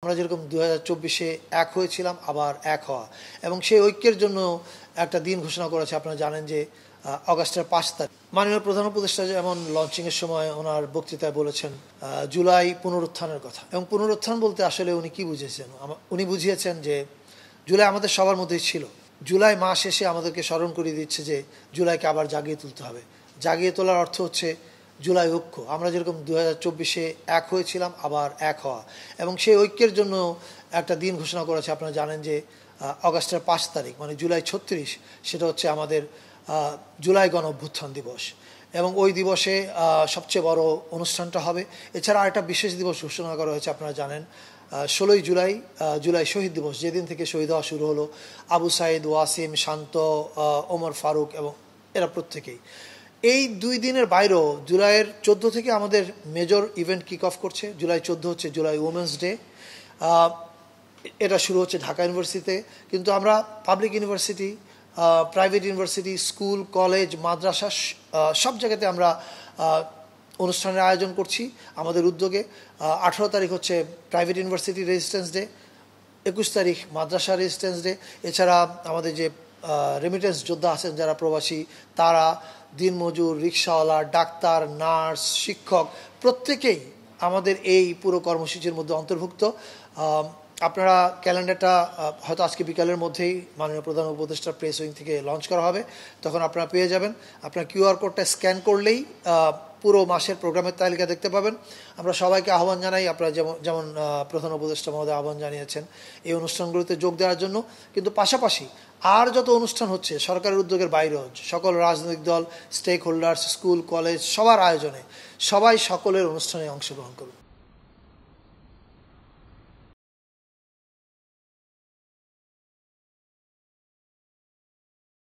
আমরা যেরকম 2024-এ এক হয়েছিলাম আবার এক হওয়া এবং সেই ঐক্যের জন্য একটা দিন ঘোষণা করেছে। আপনারা জানেন যে অগাস্টের 5 তারিখ মাননীয় প্রধান উপদেষ্টা যেমন লঞ্চিংয়ের সময় ওনার বক্তৃতায় বলেছেন জুলাই পুনরুত্থানের কথা, এবং পুনরুত্থান বলতে আসলে উনি কি বুঝিয়েছেন? উনি বুঝিয়েছেন যে জুলাই আমাদের সবার মধ্যেই ছিল। জুলাই মাস এসে আমাদেরকে স্মরণ করিয়ে দিচ্ছে যে জুলাইকে আবার জাগিয়ে তুলতে হবে। জাগিয়ে তোলার অর্থ হচ্ছে জুলাই ঐক্য। আমরা যেরকম 2024-এ এক হয়েছিলাম আবার এক হওয়া এবং সেই ঐক্যের জন্য একটা দিন ঘোষণা করেছে। আপনারা জানেন যে অগাস্টের 5 তারিখ মানে জুলাই 36, সেটা হচ্ছে আমাদের জুলাই গণ অভ্যুত্থান দিবস, এবং ওই দিবসে সবচেয়ে বড় অনুষ্ঠানটা হবে। এছাড়া আরেকটা বিশেষ দিবস ঘোষণা করা হয়েছে। আপনারা জানেন 16ই জুলাই, জুলাই শহীদ দিবস, যেদিন থেকে শহীদ হওয়া শুরু হলো আবু সাইদ, ওয়াসিম, শান্ত, ওমর ফারুক এবং এরা প্রত্যেকেই। এই 2 দিনের বাইরেও জুলাইয়ের 14 থেকে আমাদের মেজর ইভেন্ট কিক অফ করছে। জুলাই 14 হচ্ছে জুলাই উমেন্স ডে। এটা শুরু হচ্ছে ঢাকা ইউনিভার্সিটিতে, কিন্তু আমরা public university, private university, school, college, মাদ্রাসা সব জায়গাতে আমরা অনুষ্ঠানের আয়োজন করছি আমাদের উদ্যোগে। 18 তারিখ হচ্ছে প্রাইভেট ইউনিভার্সিটি রেজিস্ট্যান্স ডে, 21 তারিখ মাদ্রাসা রেজিস্ট্যান্স ডে। এছাড়া আমাদের যে রেমিটেন্স যোদ্ধা আছেন যারা প্রবাসী, তারা, দিনমজুর, রিক্সাওয়ালা, ডাক্তার, নার্স, শিক্ষক প্রত্যেকেই আমাদের এই পুরো কর্মসূচির মধ্যে অন্তর্ভুক্ত। আপনারা ক্যালেন্ডারটা হয়তো আজকে বিকালের মধ্যেই মাননীয় প্রধান উপদেষ্টা প্রেস উইং থেকে লঞ্চ করা হবে, তখন আপনারা পেয়ে যাবেন। আপনার কিউআর কোডটা স্ক্যান করলেই পুরো মাসের প্রোগ্রামের তালিকা দেখতে পাবেন। আমরা সবাইকে আহ্বান জানাই, আপনারা যেমন প্রধান উপদেষ্টা মহোদয় আহ্বান জানিয়েছেন এই অনুষ্ঠানগুলোতে যোগ দেওয়ার জন্য, কিন্তু পাশাপাশি আর যত অনুষ্ঠান হচ্ছে সরকারের উদ্যোগের বাইরেও সকল রাজনৈতিক দল, স্টেক হোল্ডার্স, স্কুল, কলেজ সবার আয়োজনে সবাই সকলের অনুষ্ঠানে অংশগ্রহণ করুন।